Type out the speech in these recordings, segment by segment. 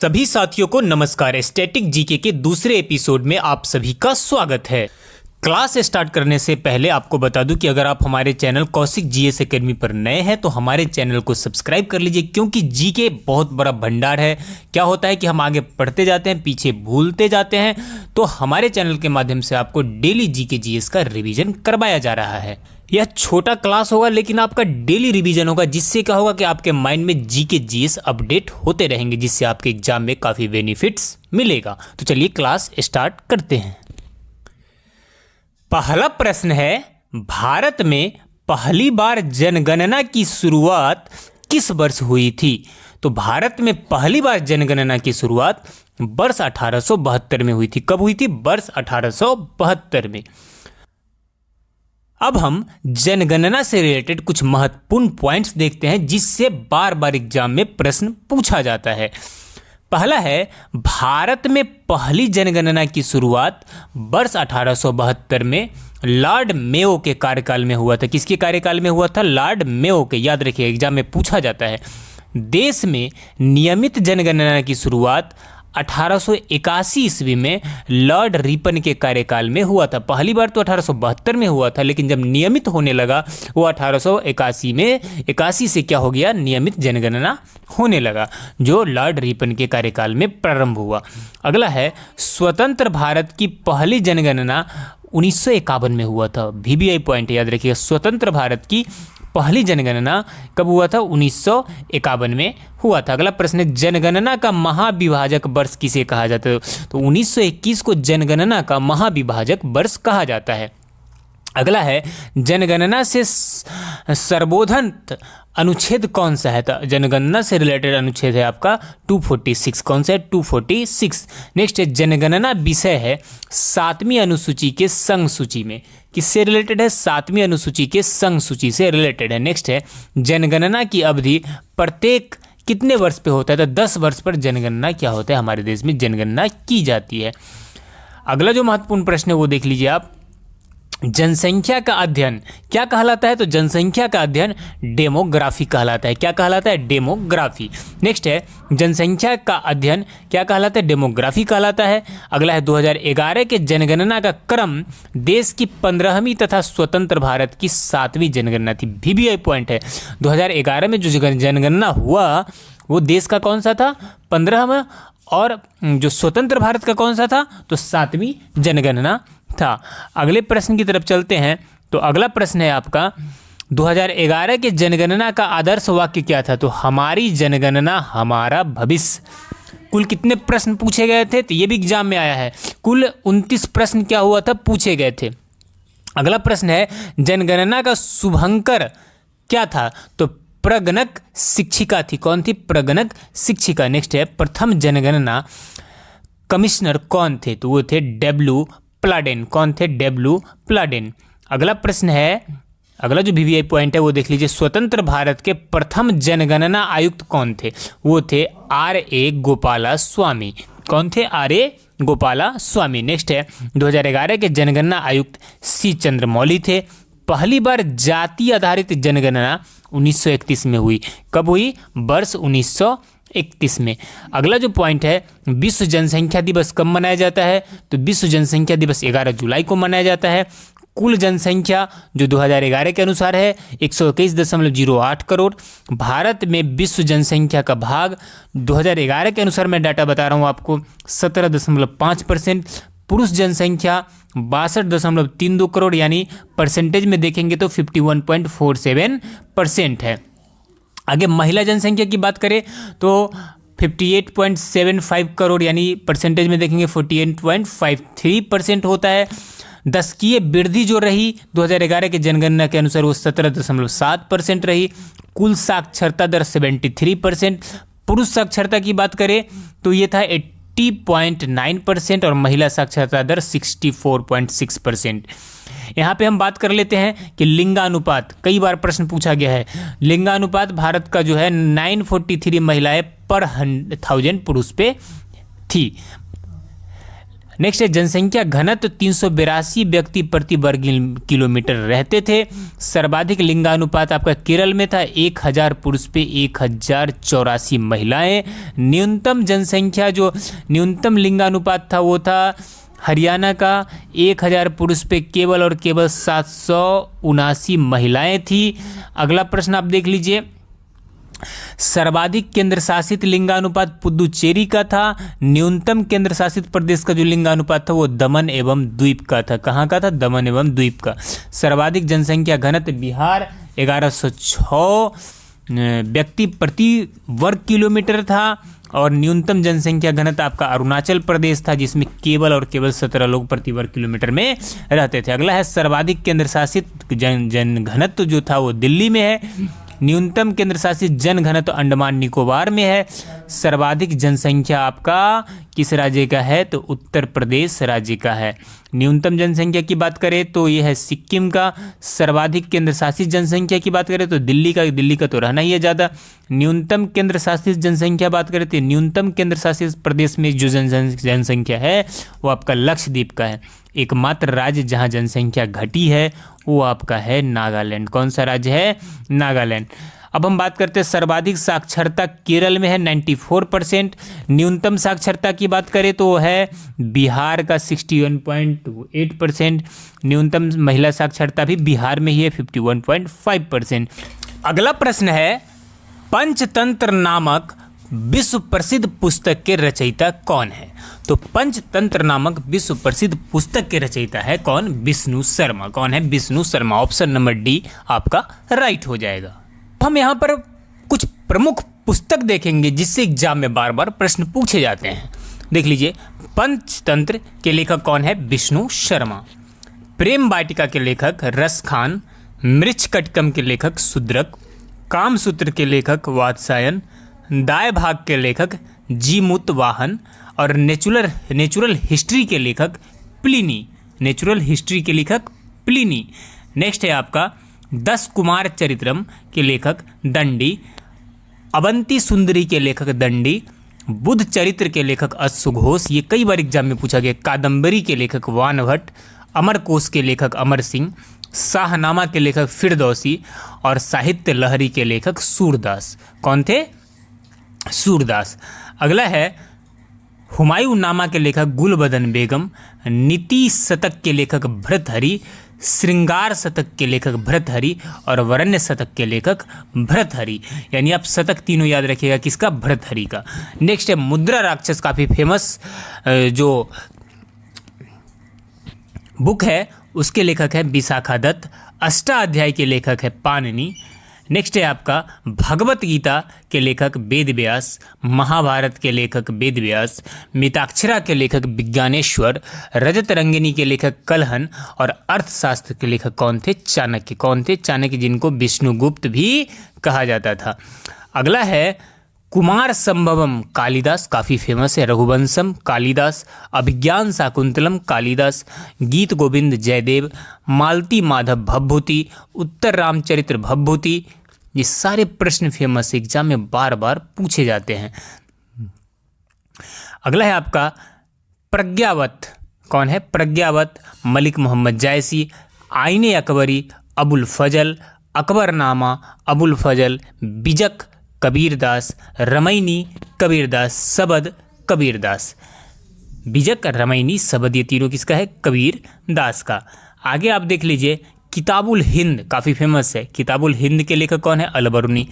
सभी साथियों को नमस्कार। स्टैटिक जीके के दूसरे एपिसोड में आप सभी का स्वागत है। क्लास स्टार्ट करने से पहले आपको बता दूं कि अगर आप हमारे चैनल कौशिक जीएस एकेडमी पर नए हैं तो हमारे चैनल को सब्सक्राइब कर लीजिए, क्योंकि जीके बहुत बड़ा भंडार है। क्या होता है कि हम आगे पढ़ते जाते हैं, पीछे भूलते जाते हैं, तो हमारे चैनल के माध्यम से आपको डेली जीके जीएस का रिवीजन करवाया जा रहा है। यह छोटा क्लास होगा लेकिन आपका डेली रिवीजन होगा, जिससे क्या होगा कि आपके माइंड में जीके जीएस अपडेट होते रहेंगे, जिससे आपके एग्जाम में काफ़ी बेनिफिट्स मिलेगा। तो चलिए क्लास स्टार्ट करते हैं। पहला प्रश्न है, भारत में पहली बार जनगणना की शुरुआत किस वर्ष हुई थी? तो भारत में पहली बार जनगणना की शुरुआत वर्ष 1872 में हुई थी। कब हुई थी? वर्ष 1872 में। अब हम जनगणना से रिलेटेड कुछ महत्वपूर्ण पॉइंट्स देखते हैं, जिससे बार बार एग्जाम में प्रश्न पूछा जाता है। पहला है, भारत में पहली जनगणना की शुरुआत वर्ष 1872 में लॉर्ड मेयो के कार्यकाल में हुआ था। किसके कार्यकाल में हुआ था? लॉर्ड मेयो के। याद रखिए, एग्जाम में पूछा जाता है। देश में नियमित जनगणना की शुरुआत 1881 ईस्वी में लॉर्ड रिपन के कार्यकाल में हुआ था। पहली बार तो 1872 में हुआ था, लेकिन जब नियमित होने लगा वो 1881 में 81 से क्या हो गया? नियमित जनगणना होने लगा, जो लॉर्ड रिपन के कार्यकाल में प्रारंभ हुआ। अगला है, स्वतंत्र भारत की पहली जनगणना 1951 में हुआ था। VBI पॉइंट याद रखिएगा, स्वतंत्र भारत की पहली जनगणना कब हुआ था? 1951 में हुआ था। अगला प्रश्न है, जनगणना का महाविभाजक वर्ष किसे कहा जाता है? तो 1921 को जनगणना का महाविभाजक वर्ष कहा जाता है। अगला है, जनगणना से संबोधित अनुच्छेद कौन सा है? तो जनगणना से रिलेटेड अनुच्छेद है आपका 246। कौन सा है? 246। नेक्स्ट है, जनगणना विषय है 7वीं अनुसूची के संघ सूची में। किससे रिलेटेड है? 7वीं अनुसूची के संघ सूची से रिलेटेड है। नेक्स्ट है, जनगणना की अवधि प्रत्येक कितने वर्ष पे होता है? तो 10 वर्ष पर जनगणना क्या होता है? हमारे देश में जनगणना की जाती है। अगला जो महत्वपूर्ण प्रश्न है वो देख लीजिए आप, जनसंख्या का अध्ययन क्या कहलाता है? तो जनसंख्या का अध्ययन डेमोग्राफी कहलाता है। क्या कहलाता है? डेमोग्राफी। नेक्स्ट है, जनसंख्या का अध्ययन क्या कहलाता है? डेमोग्राफी कहलाता है। अगला है, 2011 के जनगणना का क्रम देश की 15वीं तथा स्वतंत्र भारत की 7वीं जनगणना थी। VBI पॉइंट है, 2011 में जो जनगणना हुआ वो देश का कौन सा था? 15वां, और जो स्वतंत्र भारत का कौन सा था? तो 7वीं जनगणना था। अगले प्रश्न की तरफ चलते हैं। तो अगला प्रश्न है आपका, 2011 के जनगणना का आदर्श वाक्य क्या था? तो हमारी जनगणना हमारा भविष्य। कुल कितने प्रश्न पूछे गए थे? तो ये भी एग्जाम में आया है। कुल 29 प्रश्न क्या हुआ था? पूछे गए थे। अगला प्रश्न है, जनगणना का शुभंकर क्या था? तो प्रगणक शिक्षिका थी। कौन थी? प्रगणक शिक्षिका। नेक्स्ट है, प्रथम जनगणना कमिश्नर कौन थे? तो वो थे डब्ल्यू प्लाडेन। कौन थे? डब्ल्यू प्लाडेन। अगला प्रश्न है, अगला जो VBI पॉइंट है वो देख लीजिए, स्वतंत्र भारत के प्रथम जनगणना आयुक्त कौन थे? वो थे RA गोपाला स्वामी। कौन थे? RA गोपाला स्वामी। नेक्स्ट है, 2011 के जनगणना आयुक्त C चंद्रमौली थे। पहली बार जाति आधारित जनगणना 1931 में हुई। कब हुई? वर्ष 1931 में। अगला जो पॉइंट है, विश्व जनसंख्या दिवस कब मनाया जाता है? तो विश्व जनसंख्या दिवस 11 जुलाई को मनाया जाता है। कुल जनसंख्या जो 2011 के अनुसार है 121.08 करोड़। भारत में विश्व जनसंख्या का भाग 2011 के अनुसार मैं डाटा बता रहा हूँ आपको 17.5%। पुरुष जनसंख्या 62.32 करोड़, यानी परसेंटेज में देखेंगे तो 51.47% है। आगे महिला जनसंख्या की बात करें तो 58.75 करोड़, यानी परसेंटेज में देखेंगे 48.53% होता है। दशकीय वृद्धि जो रही 2011 के जनगणना के अनुसार वो 17.7% रही। कुल साक्षरता दर 73%। पुरुष साक्षरता की बात करें तो ये था 80.9% और महिला साक्षरता दर 64.6%। यहाँ पे हम बात कर लेते हैं कि लिंगानुपात, कई बार प्रश्न पूछा गया है। लिंगानुपात भारत का जो है 943 महिलाएं पर 1000 पुरुष पे थी। नेक्स्ट है जनसंख्या घनत्व 382 व्यक्ति प्रति वर्ग किलोमीटर रहते थे। सर्वाधिक लिंगानुपात आपका केरल में था, 1000 पुरुष पे 1084 महिलाएं। न्यूनतम जनसंख्या जो न्यूनतम लिंगानुपात था वो था हरियाणा का, 1000 पुरुष पे केवल और केवल 779 महिलाएं थी। अगला प्रश्न आप देख लीजिए, सर्वाधिक केंद्र शासित लिंगानुपात पुदुचेरी का था। न्यूनतम केंद्र शासित प्रदेश का जो लिंगानुपात था वो दमन एवं द्वीप का था। कहाँ का था? दमन एवं द्वीप का। सर्वाधिक जनसंख्या घनत्व बिहार 1106 व्यक्ति प्रति वर्ग किलोमीटर था। और न्यूनतम जनसंख्या घनत्व आपका अरुणाचल प्रदेश था, जिसमें केवल और केवल 17 लोग प्रति वर्ग किलोमीटर में रहते थे। अगला है सर्वाधिक केंद्र शासित जन घनत्व जो था वो दिल्ली में है। न्यूनतम केंद्र शासित जन घनत्व अंडमान निकोबार में है। सर्वाधिक जनसंख्या आपका किस राज्य का है? तो उत्तर प्रदेश राज्य का है। न्यूनतम जनसंख्या की बात करें तो यह है सिक्किम का। सर्वाधिक केंद्र शासित जनसंख्या की बात करें तो दिल्ली का तो रहना ही है ज़्यादा। न्यूनतम केंद्र शासित जनसंख्या बात करें तो न्यूनतम केंद्र शासित प्रदेश में जो जनसंख्या है वो आपका लक्षद्वीप का है। एकमात्र राज्य जहां जनसंख्या घटी है वो आपका है नागालैंड। कौन सा राज्य है? नागालैंड। अब हम बात करते हैं सर्वाधिक साक्षरता केरल में है 94%। न्यूनतम साक्षरता की बात करें तो वो है बिहार का 61.8%। न्यूनतम महिला साक्षरता भी बिहार में ही है 51.5%। अगला प्रश्न है, पंचतंत्र नामक विश्व प्रसिद्ध पुस्तक के रचयिता कौन है? तो पंचतंत्र नामक विश्व प्रसिद्ध पुस्तक के रचयिता है कौन? विष्णु शर्मा। कौन है? Vishnu Sharma. Option number D आपका राइट हो जाएगा। हम यहाँ पर कुछ प्रमुख पुस्तक देखेंगे जिससे एग्जाम में बार बार प्रश्न पूछे जाते हैं। देख लीजिए, पंचतंत्र के लेखक कौन है? विष्णु शर्मा। प्रेम वाटिका के लेखक रस खान। मृच्छकटिकम के लेखक शूद्रक। कामसूत्र के लेखक वात्सायन। दाय भाग के लेखक जीमूत वाहन। और नेचुरल हिस्ट्री के लेखक प्लिनी। नेचुरल हिस्ट्री के लेखक प्लिनी। नेक्स्ट है आपका 10 कुमार चरित्रम के लेखक दंडी। अवंती सुंदरी के लेखक दंडी। बुद्ध चरित्र के लेखक अश्वघोष, ये कई बार एग्जाम में पूछा गया। कादम्बरी के लेखक वानभट्ट। अमरकोश के लेखक अमर सिंह। शाहनामा के लेखक फिरदौसी। और साहित्य लहरी के लेखक सूरदास। कौन थे? सूरदास। अगला है हुमायूं नामा के लेखक गुलबदन बेगम। नीति शतक के लेखक भर्तहरि। श्रृंगार शतक के लेखक भर्तहरि। और वरण्य शतक के लेखक भर्तहरि। यानी आप शतक तीनों याद रखिएगा, किसका? भर्तहरि का। नेक्स्ट है मुद्रा राक्षस, काफ़ी फेमस जो बुक है उसके लेखक है विशाखा दत्त। अष्टाध्यायी के लेखक है पाणिनि। नेक्स्ट है आपका भगवत गीता के लेखक वेद व्यास। महाभारत के लेखक वेद व्यास। मिताक्षरा के लेखक विज्ञानेश्वर। रजत रंगिनी के लेखक कलहन। और अर्थशास्त्र के लेखक कौन थे? चाणक्य। कौन थे? चाणक्य, जिनको विष्णुगुप्त भी कहा जाता था। अगला है कुमार संभवम कालिदास, काफ़ी फेमस है। रघुवंशम कालिदास। अभिज्ञान शाकुंतलम कालिदास। गीत गोविंद जयदेव। मालती माधव भवभूति। उत्तर रामचरित्र भवभूति। ये सारे प्रश्न फेमस एग्जाम में बार बार पूछे जाते हैं। अगला है आपका प्रज्ञावत। कौन है? प्रज्ञावत। मलिक मोहम्मद जायसी। आईने अकबरी अबुल फजल। अकबरनामा अबुल फजल। बिजक कबीरदास। रमैनी कबीरदास। सबद कबीरदास। बिजक, रमैनी, सबद, ये तीनों किसका है? कबीर दास का। आगे आप देख लीजिए किताबुल हिंद, काफ़ी फेमस है। किताबुल हिंद के लेखक कौन है? अलबरूनी।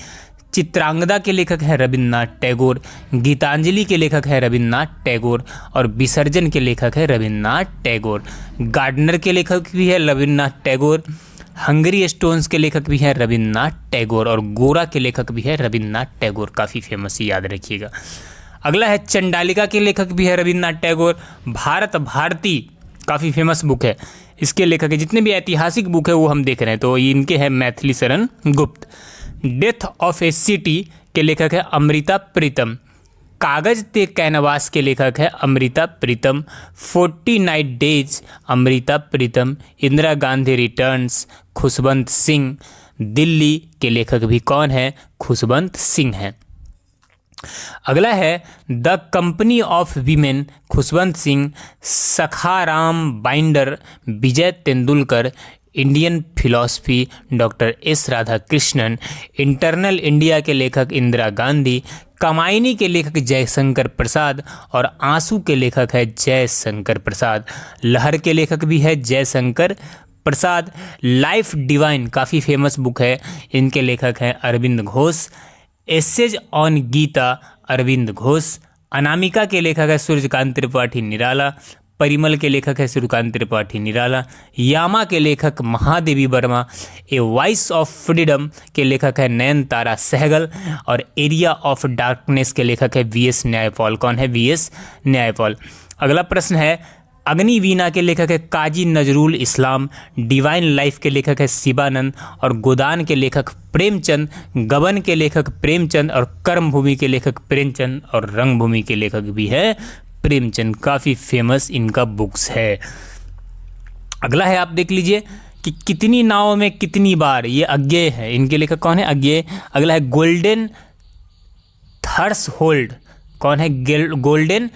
चित्रांगदा के लेखक है रविन्द्रनाथ टैगोर। गीतांजलि के लेखक है रविन्द्रनाथ टैगोर। और विसर्जन के लेखक है रविन्द्रनाथ टैगोर। गार्डनर के लेखक भी है रविन्द्रनाथ टैगोर। हंगरी स्टोन्स के लेखक भी है रविन्द्रनाथ टैगोर। और गोरा के लेखक भी है रविन्द्रनाथ टैगोर, काफ़ी फेमस, याद रखिएगा। अगला है चंडालिका के लेखक भी है रविन्द्रनाथ टैगोर। भारत भारती, काफ़ी फेमस बुक है। इसके लेखक है, जितने भी ऐतिहासिक बुक है वो हम देख रहे हैं तो इनके हैं Maithili Sharan Gupt. Death of A city के लेखक है अमृता प्रीतम। कागज ते कैनवास के लेखक है अमृता प्रीतम। 49 डेज अमृता प्रीतम। इंदिरा गांधी रिटर्न्स खुशवंत सिंह। दिल्ली के लेखक भी कौन है? खुशवंत सिंह है। अगला है the company of women, Khushwant Singh, Sakharam binder, Vijay Tendulkar, Indian philosophy doctor S Radhakrishnan, internal India के लेखक इंदिरा गांधी, कमायनी के लेखक जयशंकर प्रसाद और आंसू के लेखक है जयशंकर प्रसाद। लहर के लेखक भी है जयशंकर प्रसाद। लाइफ डिवाइन काफ़ी फेमस बुक है, इनके लेखक हैं अरविंद घोष। Essays on Gita Arvind Ghosh. अनामिका के लेखक है सूर्यकांत त्रिपाठी निराला। परिमल के लेखक है सूर्यकांत त्रिपाठी निराला। यामा के लेखक Mahadevi Verma. A voice of freedom के लेखक है नयनतारा सहगल और एरिया ऑफ डार्कनेस के लेखक है वीएस न्यायपाल। कौन है? वीएस न्यायपाल। अगला प्रश्न है अग्निवीणा के लेखक है काजी नजरुल इस्लाम। डिवाइन लाइफ के लेखक है शिवानंद और गोदान के लेखक प्रेमचंद। गबन के लेखक प्रेमचंद और कर्मभूमि के लेखक प्रेमचंद और रंगभूमि के लेखक भी है प्रेमचंद। काफ़ी फेमस इनका बुक्स है। अगला है, आप देख लीजिए कि कितनी नावों में कितनी बार, ये अज्ञेय है। इनके लेखक कौन है? अज्ञेय। अगला है गोल्डन थर्सहोल्ड। कौन है? Golden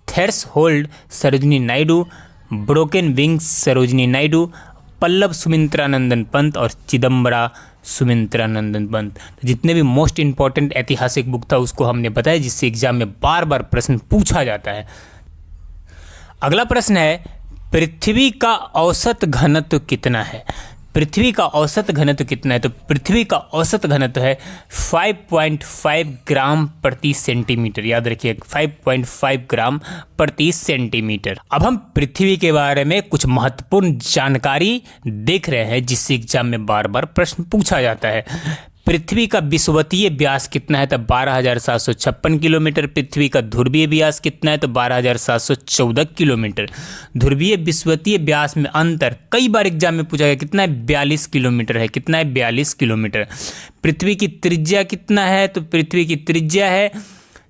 threshold Sarojini Naidu. Broken wings Sarojini Naidu. Pallav Sumitranandan Pant और चिदम्बरा सुमित्रानंदन पंत। तो जितने भी मोस्ट इंपॉर्टेंट ऐतिहासिक बुक था उसको हमने बताया, जिससे एग्जाम में बार बार प्रश्न पूछा जाता है। अगला प्रश्न है पृथ्वी का औसत घनत्व कितना है? पृथ्वी का औसत घनत्व कितना है? तो पृथ्वी का औसत घनत्व है 5.5 ग्राम प्रति सेंटीमीटर। याद रखिए 5.5 ग्राम प्रति सेंटीमीटर। अब हम पृथ्वी के बारे में कुछ महत्वपूर्ण जानकारी देख रहे हैं, जिससे एग्जाम में बार बार प्रश्न पूछा जाता है। पृथ्वी का विषुवतीय व्यास कितना है? तो 12,756 किलोमीटर। पृथ्वी का ध्रुवीय व्यास कितना है? तो 12,714 किलोमीटर। ध्रुवीय विषुवतीय व्यास में अंतर कई बार एग्जाम में पूछा गया, कितना है? 42 किलोमीटर है। कितना है? 42 किलोमीटर। पृथ्वी की त्रिज्या कितना है? तो पृथ्वी की त्रिज्या है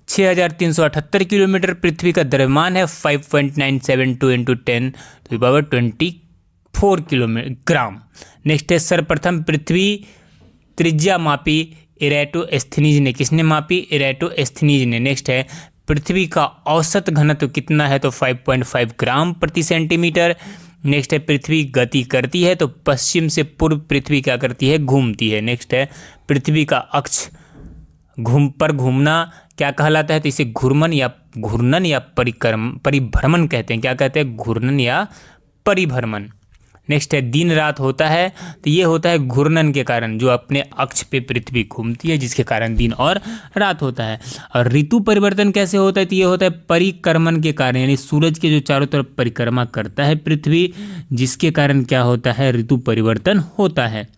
6,378 किलोमीटर। पृथ्वी का द्रव्यमान है 5.972 × 10⁻24 किलोग्राम। नेक्स्ट है सर्वप्रथम पृथ्वी त्रिज्या मापी इरेटोस्थनीज ने। किसने मापी? इरेटोस्थनीज ने। नेक्स्ट है पृथ्वी का औसत घनत्व कितना है? तो 5.5 ग्राम प्रति सेंटीमीटर। नेक्स्ट है पृथ्वी गति करती है, तो पश्चिम से पूर्व पृथ्वी क्या करती है? घूमती है। नेक्स्ट है पृथ्वी का अक्ष घूमना क्या कहलाता है? तो इसे घूर्णन या परिभ्रमण कहते हैं। क्या कहते हैं? घूर्णन या परिभ्रमण। नेक्स्ट है दिन रात होता है, तो ये होता है घूर्णन के कारण, जो अपने अक्ष पे पृथ्वी घूमती है, जिसके कारण दिन और रात होता है। और ऋतु परिवर्तन कैसे होता है? तो ये होता है परिक्रमण के कारण, यानी सूरज के जो चारों तरफ परिक्रमा करता है पृथ्वी, जिसके कारण क्या होता है? ऋतु परिवर्तन होता है।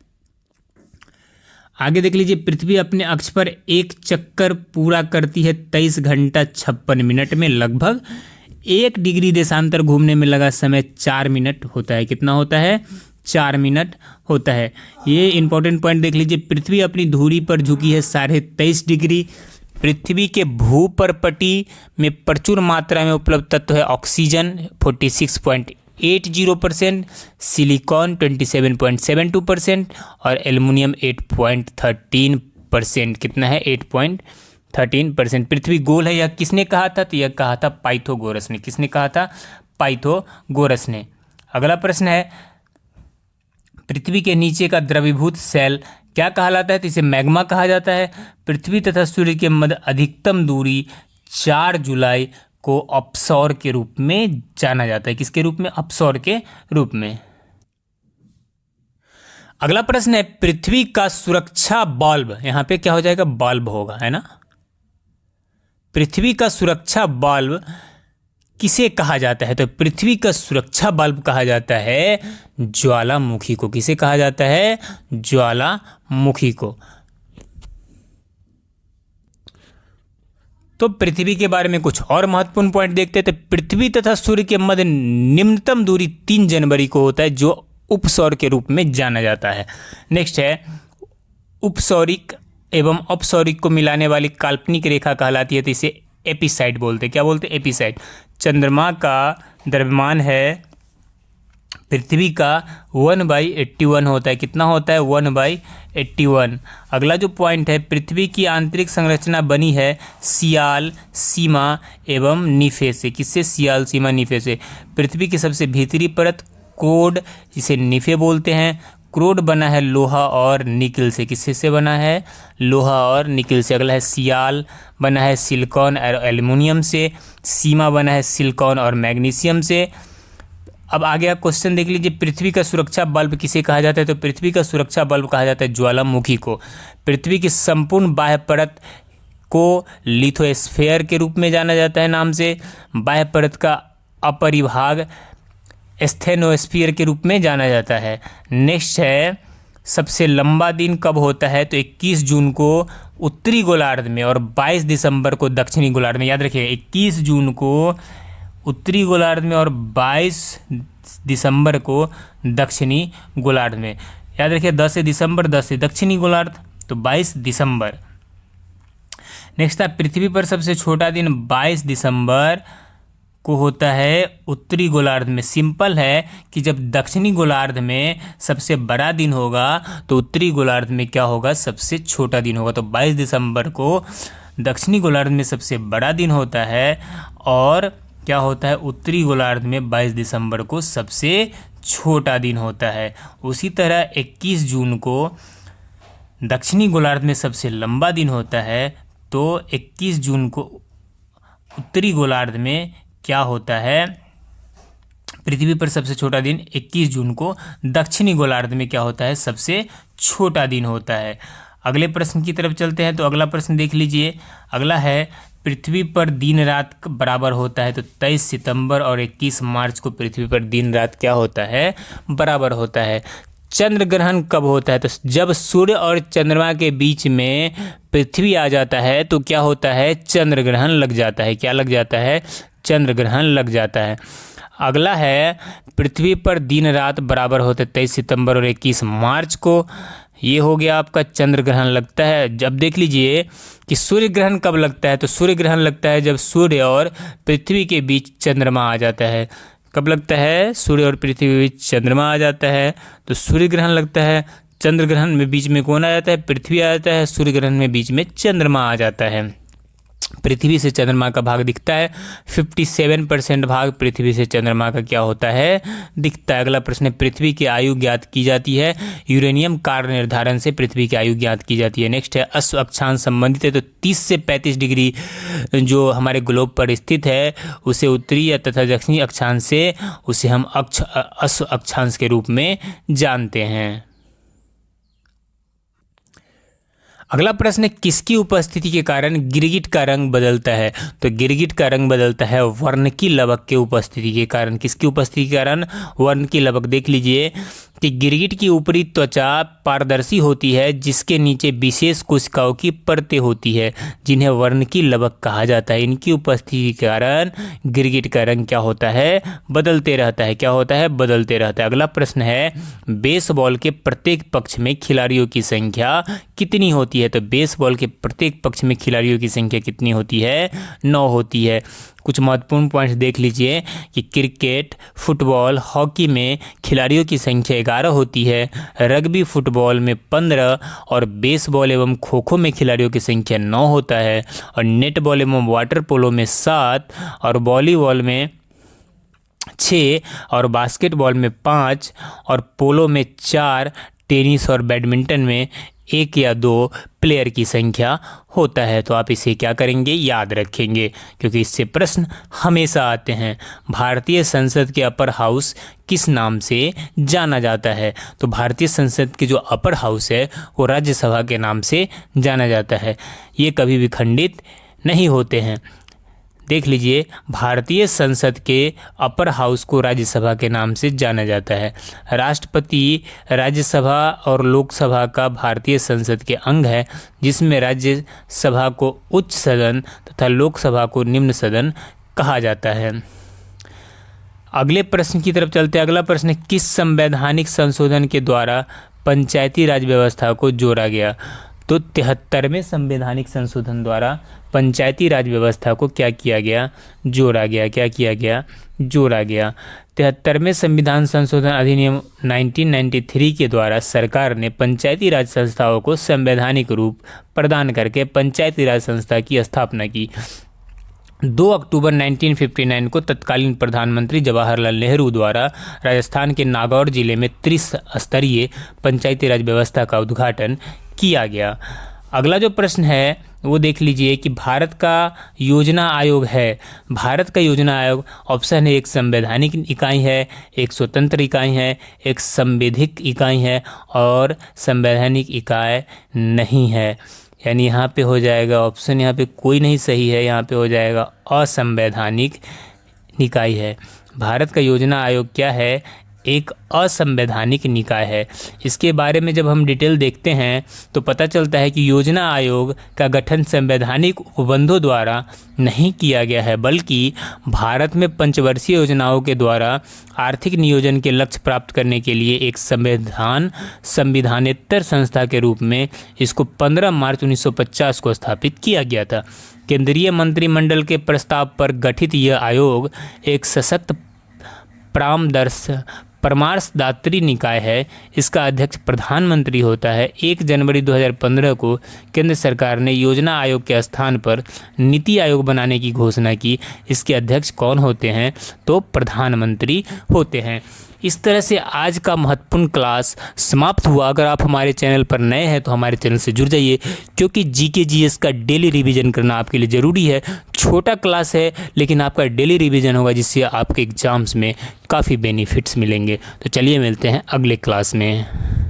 आगे देख लीजिए, पृथ्वी अपने अक्ष पर एक चक्कर पूरा करती है 23 घंटा 56 मिनट में। लगभग 1 डिग्री देशांतर घूमने में लगा समय 4 मिनट होता है। कितना होता है? 4 मिनट होता है। ये इंपॉर्टेंट पॉइंट देख लीजिए, पृथ्वी अपनी धुरी पर झुकी है 23.5 डिग्री। पृथ्वी के भूपर्पटी में प्रचुर मात्रा में उपलब्ध तत्व है ऑक्सीजन 46.80%, सिलिकॉन 27.72% और एल्युमिनियम 8.13%। कितना है? 8.13%। पृथ्वी गोल है, यह किसने कहा था? तो यह कहा था पाइथागोरस ने। किसने कहा था? पाइथागोरस ने। अगला प्रश्न है पृथ्वी के नीचे का द्रवीभूत सेल क्या कहलाता है? तो इसे मैग्मा कहा जाता है। पृथ्वी तथा सूर्य के मध्य अधिकतम दूरी 4 जुलाई को अपसौर के रूप में जाना जाता है। किसके रूप में? अपसौर के रूप में। अगला प्रश्न है पृथ्वी का सुरक्षा बल्ब, यहां पे क्या हो जाएगा? बल्ब होगा, है ना। पृथ्वी का सुरक्षा बल्ब किसे कहा जाता है? तो पृथ्वी का सुरक्षा बल्ब कहा जाता है ज्वालामुखी को। किसे कहा जाता है? ज्वालामुखी को। तो पृथ्वी के बारे में कुछ और महत्वपूर्ण पॉइंट देखते हैं। तो पृथ्वी तथा सूर्य के मध्य निम्नतम दूरी 3 जनवरी को होता है, जो उपसौर के रूप में जाना जाता है। नेक्स्ट है उपसौरिक एवं अपसौरिक को मिलाने वाली काल्पनिक रेखा कहलाती है, तो इसे एपिसाइड बोलते हैं। क्या बोलते हैं? एपिसाइड। चंद्रमा का द्रव्यमान है पृथ्वी का 1/81 होता है। कितना होता है? 1/81। अगला जो पॉइंट है, पृथ्वी की आंतरिक संरचना बनी है सियाल, सीमा एवं निफे से। किससे? सियाल, सीमा, निफे से। पृथ्वी की सबसे भीतरी परत क्रोड, जिसे निफे बोलते हैं, क्रोड बना है लोहा और निकिल से। किससे से बना है? लोहा और निकिल से। अगला है सियाल, बना है सिलिकॉन और एल्युमिनियम से। सीमा बना है सिलिकॉन और मैग्नीशियम से। अब आगे का क्वेश्चन देख लीजिए, पृथ्वी का सुरक्षा बल्ब किसे कहा जाता है? तो पृथ्वी का सुरक्षा बल्ब कहा जाता है ज्वालामुखी को। पृथ्वी की संपूर्ण बाह्य परत को लिथोस्फीयर के रूप में जाना जाता है नाम से। बाह्य परत का अपरिभाग एस्थेनोस्फीयर के रूप में जाना जाता है। नेक्स्ट है, सबसे लंबा दिन कब होता है? तो 21 जून को उत्तरी गोलार्ध में और 22 दिसंबर को दक्षिणी गोलार्ध में। याद रखिएगा, 21 जून को उत्तरी गोलार्ध में और 22 दिसंबर को दक्षिणी गोलार्ध में। याद रखिए, 10 दिसंबर, 10 दक्षिणी गोलार्ध, तो 22 दिसंबर। नेक्स्ट है, पृथ्वी पर सबसे छोटा दिन 22 दिसंबर को होता है उत्तरी गोलार्ध में। सिंपल है कि जब दक्षिणी गोलार्ध में सबसे बड़ा दिन होगा तो उत्तरी गोलार्ध में क्या होगा? सबसे छोटा दिन होगा। तो 22 दिसंबर को दक्षिणी गोलार्ध में सबसे बड़ा दिन होता है और क्या होता है? उत्तरी गोलार्ध में 22 दिसंबर को सबसे छोटा दिन होता है। उसी तरह 21 जून को दक्षिणी गोलार्ध में सबसे लंबा दिन होता है, तो 21 जून को उत्तरी गोलार्ध में क्या होता है? पृथ्वी पर सबसे छोटा दिन 21 जून को दक्षिणी गोलार्ध में क्या होता है? सबसे छोटा दिन होता है। अगले प्रश्न की तरफ चलते हैं। तो अगला प्रश्न देख लीजिए। अगला है, पृथ्वी पर दिन रात बराबर होता है? तो 23 सितंबर और 21 मार्च को पृथ्वी पर दिन रात क्या होता है? बराबर होता है। चंद्र ग्रहण कब होता है? तो जब सूर्य और चंद्रमा के बीच में पृथ्वी आ जाता है तो क्या होता है? चंद्र ग्रहण लग जाता है। क्या लग जाता है? चंद्र ग्रहण लग जाता है। अगला है, पृथ्वी पर दिन रात बराबर होते 23 सितंबर और 21 मार्च को। ये हो गया आपका चंद्र ग्रहण लगता है। जब देख लीजिए कि सूर्य ग्रहण कब लगता है? तो सूर्य ग्रहण लगता है जब सूर्य और पृथ्वी के बीच चंद्रमा आ जाता है। कब लगता है? सूर्य और पृथ्वी के बीच चंद्रमा आ जाता है तो सूर्य ग्रहण लगता है। चंद्र ग्रहण में बीच में कौन आ जाता है? पृथ्वी आ जाता है। सूर्य ग्रहण में बीच में चंद्रमा आ जाता है। पृथ्वी से चंद्रमा का भाग दिखता है। 57% भाग पृथ्वी से चंद्रमा का क्या होता है? दिखता है। अगला प्रश्न है, पृथ्वी की आयु ज्ञात की जाती है? यूरेनियम कार्य निर्धारण से पृथ्वी की आयु ज्ञात की जाती है। नेक्स्ट है, अश्व अक्षांश संबंधित है? तो 30 से 35 डिग्री जो हमारे ग्लोब पर स्थित है उसे उत्तरी या तथा दक्षिणी अक्षांश से उसे हम अश्व अक्षांश के रूप में जानते हैं। अगला प्रश्न है, किसकी उपस्थिति के कारण गिरगिट का रंग बदलता है? तो गिरगिट का रंग बदलता है वर्णकी लवक के उपस्थिति के कारण। किसकी उपस्थिति के कारण? वर्णकी लवक। देख लीजिए कि गिरगिट की ऊपरी त्वचा पारदर्शी होती है जिसके नीचे विशेष कोशिकाओं की परतें होती है जिन्हें वर्णकी लवक कहा जाता है। इनकी उपस्थिति के कारण गिरगिट का रंग क्या होता है? बदलते रहता है। क्या होता है? बदलते रहता है। अगला प्रश्न है, बेसबॉल के प्रत्येक पक्ष में खिलाड़ियों की संख्या कितनी होती है? तो बेसबॉल के प्रत्येक पक्ष में खिलाड़ियों की संख्या कितनी होती है? 9 होती है। कुछ महत्वपूर्ण पॉइंट्स देख लीजिए कि क्रिकेट, फुटबॉल, हॉकी में खिलाड़ियों की संख्या 11 होती है, रग्बी फुटबॉल में 15 और बेसबॉल एवं खो खो में खिलाड़ियों की संख्या 9 होता है और नेटबॉल एवं वाटर पोलो में 7 और वॉलीबॉल में 6 और बास्केटबॉल में 5 और पोलो में 4, टेनिस और बैडमिंटन में 1 या 2 प्लेयर की संख्या होता है। तो आप इसे क्या करेंगे? याद रखेंगे क्योंकि इससे प्रश्न हमेशा आते हैं। भारतीय संसद के अपर हाउस किस नाम से जाना जाता है? तो भारतीय संसद के जो अपर हाउस है वो राज्यसभा के नाम से जाना जाता है। ये कभी भी खंडित नहीं होते हैं। देख लीजिए, भारतीय संसद के अपर हाउस को राज्यसभा के नाम से जाना जाता है। राष्ट्रपति राज्यसभा और लोकसभा का भारतीय संसद के अंग है जिसमें राज्यसभा को उच्च सदन तथा लोकसभा को निम्न सदन कहा जाता है। अगले प्रश्न की तरफ चलते हैं। अगला प्रश्न, किस संवैधानिक संशोधन के द्वारा पंचायती राज व्यवस्था को जोड़ा गया? तो 73वें संवैधानिक संशोधन द्वारा पंचायती राज व्यवस्था को क्या किया गया, जोड़ा गया। क्या किया गया, जोड़ा गया। 73वें संविधान संशोधन अधिनियम 1993 के द्वारा सरकार ने पंचायती राज संस्थाओं को संवैधानिक रूप प्रदान करके पंचायती राज संस्था की स्थापना की। 2 अक्टूबर 1959 को तत्कालीन प्रधानमंत्री जवाहरलाल नेहरू द्वारा राजस्थान के नागौर जिले में त्रिस्तरीय पंचायती राज व्यवस्था का उद्घाटन किया गया। अगला जो प्रश्न है वो देख लीजिए कि भारत का योजना आयोग है। भारत का योजना आयोग ऑप्शन है, एक संवैधानिक इकाई है, एक स्वतंत्र इकाई है, एक संवैधिक इकाई है और संवैधानिक इकाई नहीं है। यानी यहाँ पे हो जाएगा ऑप्शन, यहाँ पे कोई नहीं सही है, यहाँ पे हो जाएगा असंवैधानिक निकाय है। भारत का योजना आयोग क्या है, एक असंवैधानिक निकाय है। इसके बारे में जब हम डिटेल देखते हैं तो पता चलता है कि योजना आयोग का गठन संवैधानिक उपबंधों द्वारा नहीं किया गया है, बल्कि भारत में पंचवर्षीय योजनाओं के द्वारा आर्थिक नियोजन के लक्ष्य प्राप्त करने के लिए एक संविधानेतर संस्था के रूप में इसको 15 मार्च 1950 को स्थापित किया गया था। केंद्रीय मंत्रिमंडल के प्रस्ताव पर गठित यह आयोग एक सशक्त परामर्शदात्री निकाय है। इसका अध्यक्ष प्रधानमंत्री होता है। 1 जनवरी 2015 को केंद्र सरकार ने योजना आयोग के स्थान पर नीति आयोग बनाने की घोषणा की। इसके अध्यक्ष कौन होते हैं, तो प्रधानमंत्री होते हैं। इस तरह से आज का महत्वपूर्ण क्लास समाप्त हुआ। अगर आप हमारे चैनल पर नए हैं तो हमारे चैनल से जुड़ जाइए, क्योंकि जीके जीएस का डेली रिवीजन करना आपके लिए ज़रूरी है। छोटा क्लास है लेकिन आपका डेली रिवीजन होगा, जिससे आपके एग्जाम्स में काफ़ी बेनिफिट्स मिलेंगे। तो चलिए मिलते हैं अगले क्लास में।